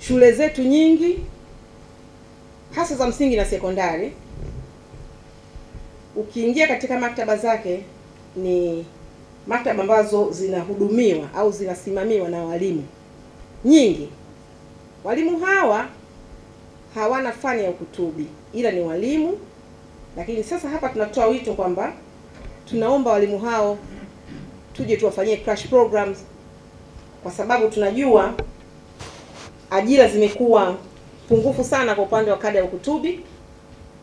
shule zetu nyingi hasa za msingi na sekondari, ukiingia katika maktaba zake ni maktaba ambazo zinahudumiwa au zinasimamiwa na walimu nyingi. Walimu hawa hawana fani ya ukutubi, ila ni walimu. Lakini sasa hapa tunatoa wito kwamba tunaomba walimu hao tuje tuwafanyie crash programs, kwa sababu tunajua ajira zimekuwa pungufu sana kwa upande wa kada ya ukutubi,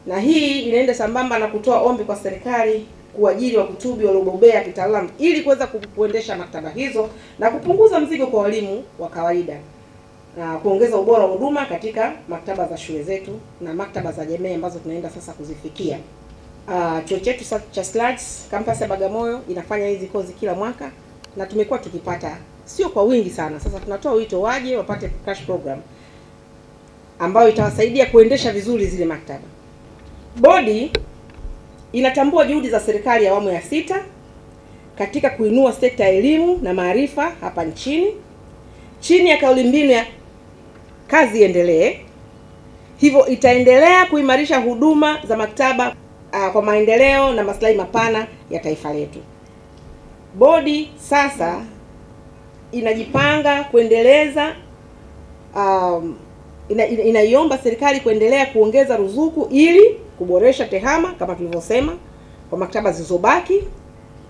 na hii inaenda sambamba na kutoa ombi kwa serikali kuajiri wakutubi waliobobea kitaalamu ili kuweza kuendesha maktaba hizo na kupunguza mzigo kwa walimu wa kawaida na kuongeza ubora wa huduma katika maktaba za shule zetu na maktaba za jamii ambazo tunaenda sasa kuzifikia. Chuo chetu cha SLADS campus ya Bagamoyo inafanya hizi kozi kila mwaka na tumekuwa tukipata sio kwa wingi sana. Sasa tunatoa wito waje wapate crash program ambayo itawasaidia kuendesha vizuri zile maktaba. Bodi inatambua juhudi za serikali ya awamu ya 6 katika kuinua sekta ya elimu na maarifa hapa nchini chini ya kauli mbiu ya kazi iendelee. Hivyo itaendelea kuimarisha huduma za maktaba kwa maendeleo na maslahi mapana ya taifa letu. Bodi sasa inajipanga kuendeleza inaiomba serikali kuendelea kuongeza ruzuku ili kuboresha tehama kama tulivyosema kwa maktaba zilizobaki.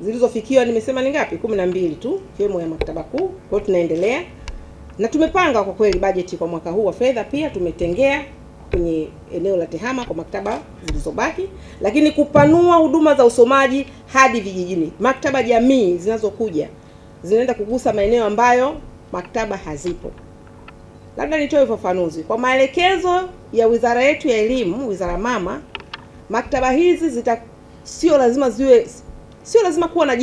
Zilizofikiwa nimesema ni ngapi? 12 tu, ikiwemo ya maktaba kuu. Kwa hiyo tunaendelea na tumepanga kwa kweli bajeti kwa mwaka huu wa fedha pia tumetengea kwenye eneo la tehama kwa maktaba zilizobaki, lakini kupanua huduma za usomaji hadi vijijini. Maktaba jamii zinazokuja zinaenda kugusa maeneo ambayo maktaba hazipo. Labda nitoe ufafanuzi. Kwa maelekezo ya wizara yetu ya elimu, wizara mama, maktaba hizi sio lazima kuwa na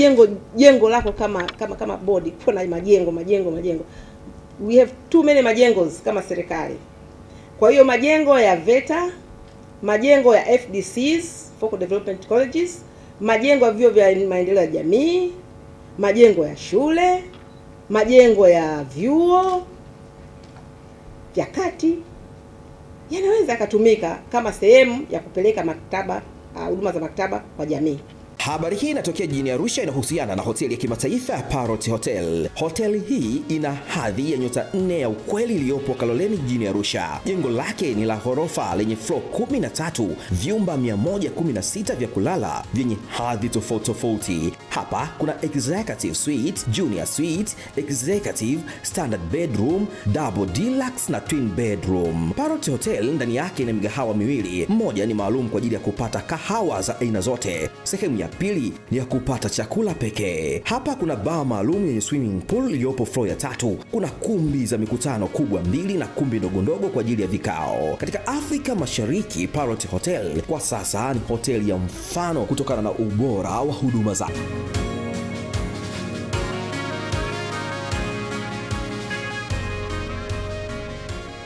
jengo lako kama bodi, kuwa na majengo. We have too many majengos kama serikali. Kwa hiyo majengo ya VETA, majengo ya FDCs, Focal Development Colleges, majengo ya vyuo vya maendeleo ya jamii, majengo ya shule, majengo ya vyuo vya kati yanaweza kutumika kama sehemu ya kupeleka maktaba, huduma za maktaba kwa jamii. Habari hii inatokea jijini Arusha, inahusiana na hoteli ya kimataifa ya Parrot Hotel. Hoteli hii ina hadhi ya nyota 4 ya ukweli iliyopo Kaloleni jijini Arusha. Jengo lake ni la ghorofa lenye floor 13, vyumba 116 vya kulala vyenye hadhi tofauti. Hapa kuna executive suite, junior suite, executive, standard bedroom, double deluxe na twin bedroom. Parrot Hotel ndani yake ina migahawa miwili. Mmoja ni maalum kwa ajili ya kupata kahawa za aina zote. Sehemu ya pili ni ya kupata chakula pekee. Hapa kuna bar maalum yenye swimming pool iliyopo floor ya 3. Kuna kumbi za mikutano kubwa 2 na kumbi ndogo kwa ajili ya vikao. Katika Afrika Mashariki, Parrot Hotel kwa sasa ni hoteli ya mfano kutokana na ubora wa huduma zake.